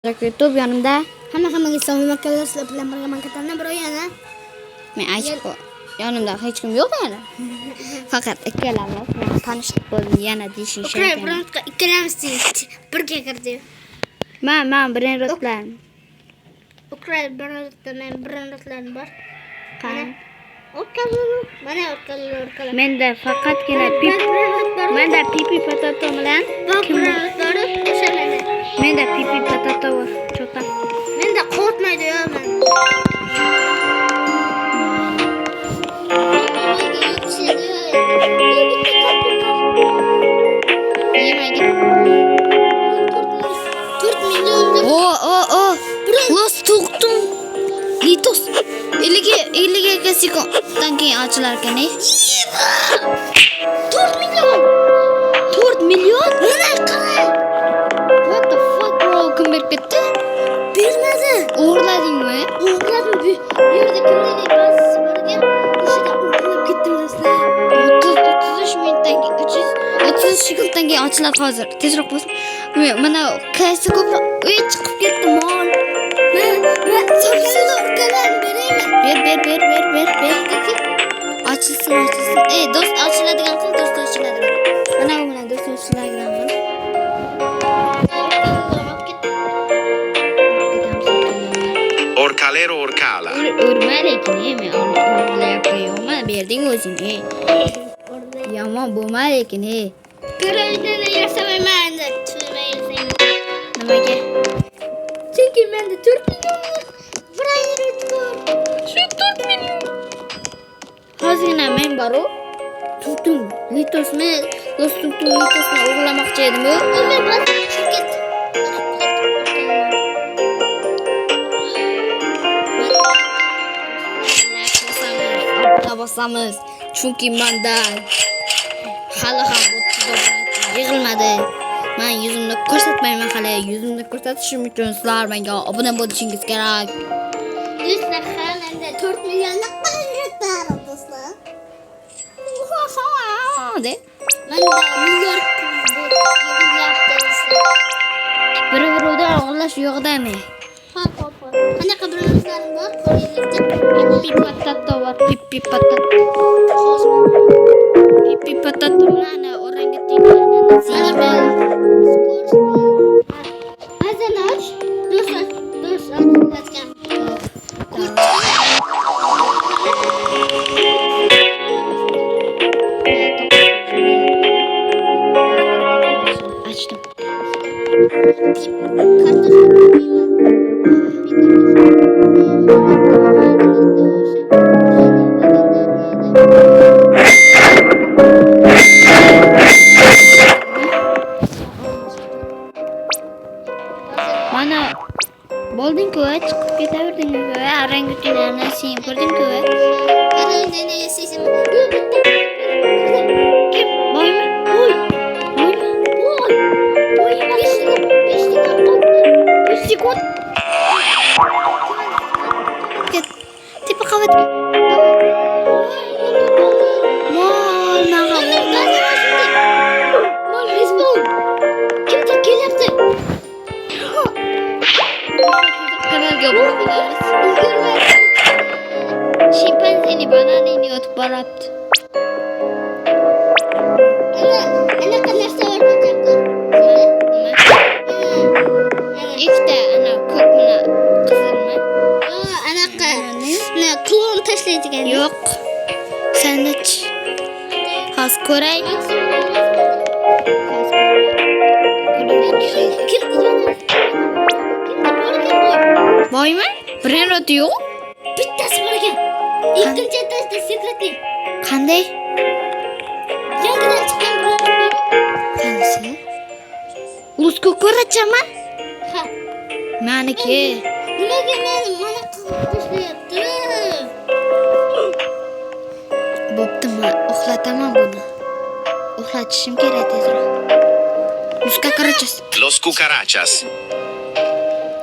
YouTube yonimda. Hammaga salom akalar, sizlar bilan birga mankatandan bir o'yini. Men aytib yonimda hech kim yo'q yana. Faqat ikkalamiz tanishib bo'ldik yana deyishim Ukraina bironta ikkalamiz birga kirdi. Men birinchilar. Ukraina bironta men birinchilarni bor. Qani? Mana o'tkalar. Menda faqatgina pipi potato bilan birinchilari o'shalarni. Menda pipi potato bor. Cho'ta. Menda qo'rqmaydi yo men. Yemaydi. 4 milyon. Los to'qdim. Litos. 50 sekunddan keyin ochilar ekan. 4 milyon. 4 milyon? Mana qarang. What the fuck bro? Kim berib ketdi? Bermadi. O'g'irladingmi? O'g'irladim. Bu yerda kimdir deb bas borgan. O'shada o'g'irlab ketdim do'stlar. 33 minutdan keyin 30 sekunddan keyin ochiladi hozir. Tezroq bos. Mana qaysi ko'proq chiqib ketdi mol. Men sabzini o'rganib beraymi? Ber. Ochilsin. Do'st ochiladigan qil, do'st ochiladigan. Mana bu bilan do'st ochiladigan qil. Orcalero Orcala. Urma lekin, men o'rlayapman yo'qmi? Berding o'zing. Yomon bo'lma lekin, Ko'raydan yasamayman deb tushunmaysan. Nimaga? Chunki menda 4 milyon birinchi bor. Shu 4 milyon. Hozirgina men boru. Tutum. Litosni, do'stim litosni o'g'irlamoqchi edim. Men bas tushib ketdi. Bosamiz. Chunki menda hali ham yig'ilmadi. Men yuzimni ko'rsatmayman hali. Yuzimni ko'rsatishim uchun sizlar menga obuna bo'lishingiz kerak. Do'stlar, menda 4 millionni qilyapman do'stlar. De. Menda milliard yig'ilyapti do'stlar. Bir-biridan o'g'irlash yo'qdami? Hop. Qanaqa birinchilarim bor? Qo'lingizda Pipi potato bor. Pipi potato bilan orangutanga ananas. Azanash, do'stlar, aytgan. Açtım. Mana bo'lding-ku, chiqib ketaverding-ku. Orangutanlarni sen ko'rding-ku. Qarangda yasaysan. Kim? Boymi? Boy. 5 sekund. Tipe qavatga. Mol, Mol respawn. Kimdir kelyapti. Kanalga bo'lamiz. Shimpanzeni bananini yotib boradi. Anaqa narsa bor bachaku. Ikkita ana ko'kmi, qizilmi? Anaqa. Klon tashlaydigan. Yo'q. Sandwich. Hozir ko'ray. Boymi? Birinchi yo'q. Bittasi bor ekan. Ikkinchi etasida sekretli. Qanday? Yangidan chiqqan birinchi. Qanisi? Ulusko ko'rachama? Ha. Meniki. Nimaga meni mana qilib tashlayapti? Bo'pti, men uxlataman buni. Uxlatishim kerak tezroq. Los cucarachas.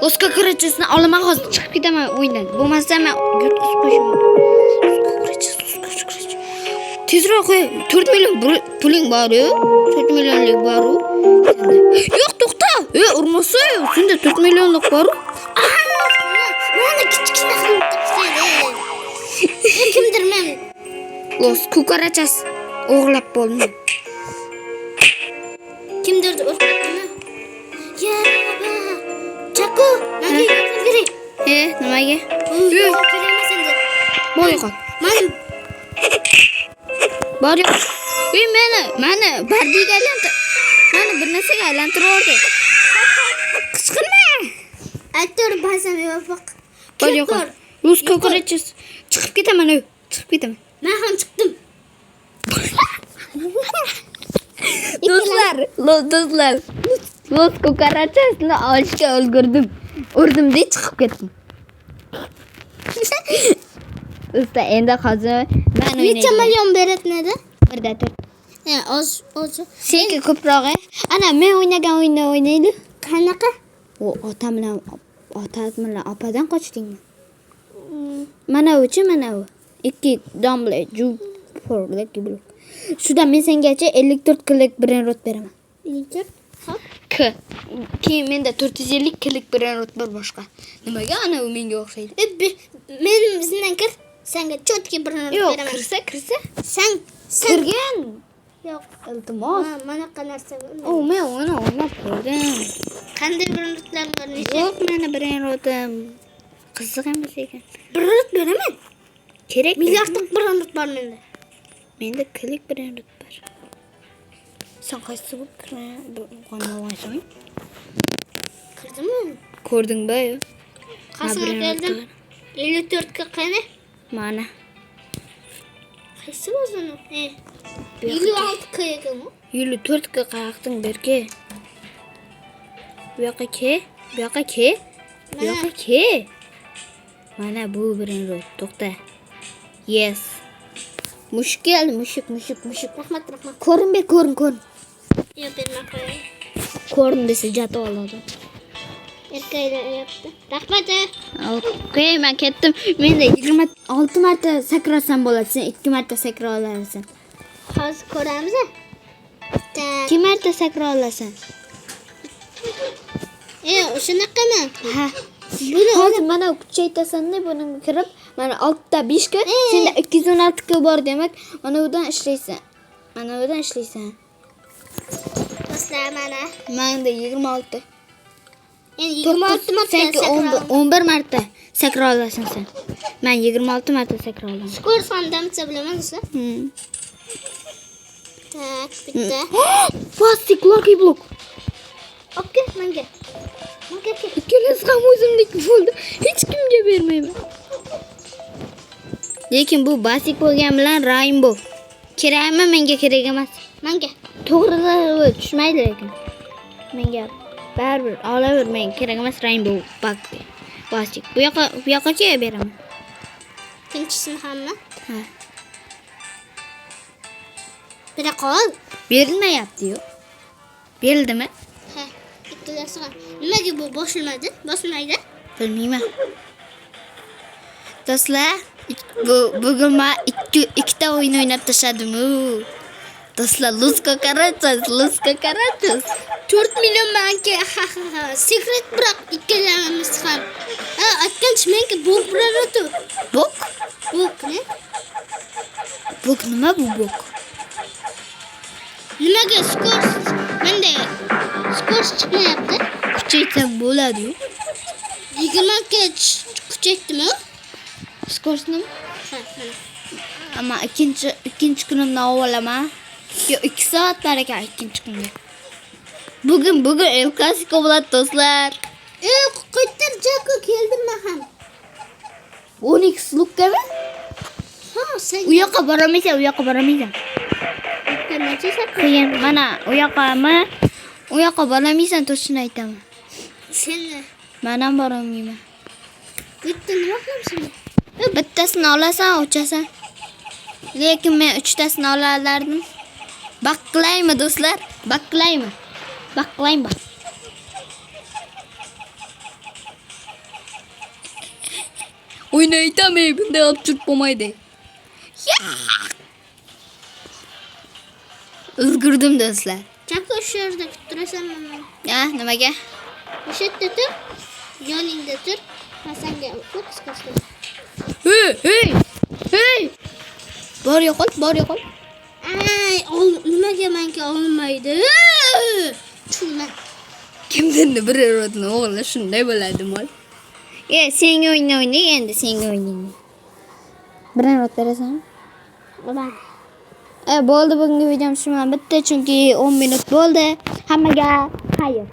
Los cucarachasni olaman hozir chiqib ketaman o'yindan. Bo'lmasa men yutqizib qo'yishim. Tezroq qo'y. 4 million puling bor-ku. 4 millionlik bor-ku. Yo'q, to'xta. Urmasa, senda 4 millionlik bor. Mana kichkina qilib tashladi. Kimdir men. Los kukarachas o'g'lab bo'ldi. Kimdirdi o'rtatdimi? Ya baba. Chaku, menga yordam kerak. Nimaga? Kerak emas endi. Bor yo'q. Bor yo'q. Meni Barbie'ga aylantir. Meni bir narsaga aylantirardi. Qichqirma. Aytdim ba'zan yo'q. Bor yo'q. Los kukarachas chiqib ketaman. Chiqib ketaman. Men ham chiqdim. Do'stlar, los kukarachasni olishga ulgurdim. Urdimda chiqib ketdim. Usta endi hozir men Necha o'ynayman. million beratnadi? 1 Oz. Senga ko'proq. Ana men o'ynagan o'yinni o'ynaylik. Qanaqa? O otam bilan opadan qochdingmi? Mana u. 2 damble ju forlik blok. Shudan men sengacha 54 klik birinrot beraman. 54. Hop. Keyin menda 450 klik birinrot bor boshqa. Nimaga ana u menga o'xshaydi? Men bizdan kir. Senga chotki bir narsa Yo'q, beraman. kirsa. Sen Kirgan. yo'q. Iltimos. Mana qanaqa narsa bor. Men uni o'ynab ko'rdim. Qanday bir narsalar bor? Yo'q, meni birinrotim qiziq emas ekan. Bir narsa beraman. Kerak. Milliardlik bir narsa bor menda. Menda klik birinrot bor. Sen qaysi bo'lib qolmaysan? Kirdimmi? Ko'rdingmi? Qasam keldim. 54 ga qani? Mana. Qaysi o'zini? 56 ga ekanmi? 54 ga qayaqding berki. Bu yoqqa ke. Mana bu birinrot. To'xta. Yes. Mushkil, mushuk. Rahmat. Ko'rin. Yo'q, berma qo'y. Ko'rin desa jato oladi. Erkaklar yaptı. Rahmat. Okey, men ketdim. Menda 26 marta sakrasam bo'ladi. Sen 2 marta sakra olasan. Hozir ko'ramiz. 2 marta sakra olasan. Shunaqami? Ha. Hozir mana kuchaytasan-da, buni kirib, mana 6 ta 5 ga, senda 216 ga bor demak, mana bundan ishlaysan. Do'stlar mana. Menda 26. Endi 26 marta Senki 11 marta sakra olasan sen. Men 26 marta sakra olaman. Skor sondamcha bilaman siz. Tak, bitta. Plastik lucky block. Okey, menga. Ikkalasi ham o'zimniki bo'ldi. Hech kimga bermayman. Lekin bu basic bo'lgan bilan rainbow. Kerakmi? Menga kerak emas. Menga. To'g'ri tushmaydi lekin. Menga baribir olaver, menga kerak emas rainbow basic. Bu yoqqa kelib beraman. Tinchisini hamma. Ha. Bera qol. Berilmayapti-yu. Berildimi? Ha, ikkalasi ham. Nimaga bu bosilmaydi? Bilmayman. Do'stlar, bugun men ikkita o'yin o'ynab tashladim. Do'stlar, Los Cucarachas. 4 million manga. Secret biroq ikkalamiz ham. Aytgancha menga bok beradi. Bok? Bokni? Bok nima bu bok? Nimaga skor? Menda skor chiqmayapti. Kuchaytirib bo'ladi-yu. 20 ga kuchaytdimi? Skorsni? Ha, mana. Ama ikinci kunimda olaman. 2 soat bar ekan ikkinchi kunga. Bugun El Clasico bo'ladi do'stlar. Qaytar Jaco keldim ham. 10x lukkami? Ha, sen U yoqqa boramaysan. Qiyin. Mana u yoqqa boramaysan, to'g'risini aytaman. Sen Men ham borolmayman. bitta nima qilamsan? Bittasini olasan, o'chasan. Lekin men 3 tasini olardim. Baqlaymi do'stlar? Baqlaymi. O'ynaytami, bunday olib turib bo'lmaydi. O'zgirdim do'stlar. Jaco shu yerda kutirasanmi? Nimaga? O'sha yerda tur. Yoningda tur. Men senga fokus qildim. Hey! Bor yo'qol. Ay, nimaga menga olmaydi? Chuna. Kimdirni bir erotni o'g'li shunday bo'ladi mol. Sen o'ynang endi, sen o'ynang. Bir erot berasanmi? Mana. Bo'ldi bugungi videom shu bilan bitta, chunki 10 minut bo'ldi. Hammaga xayr.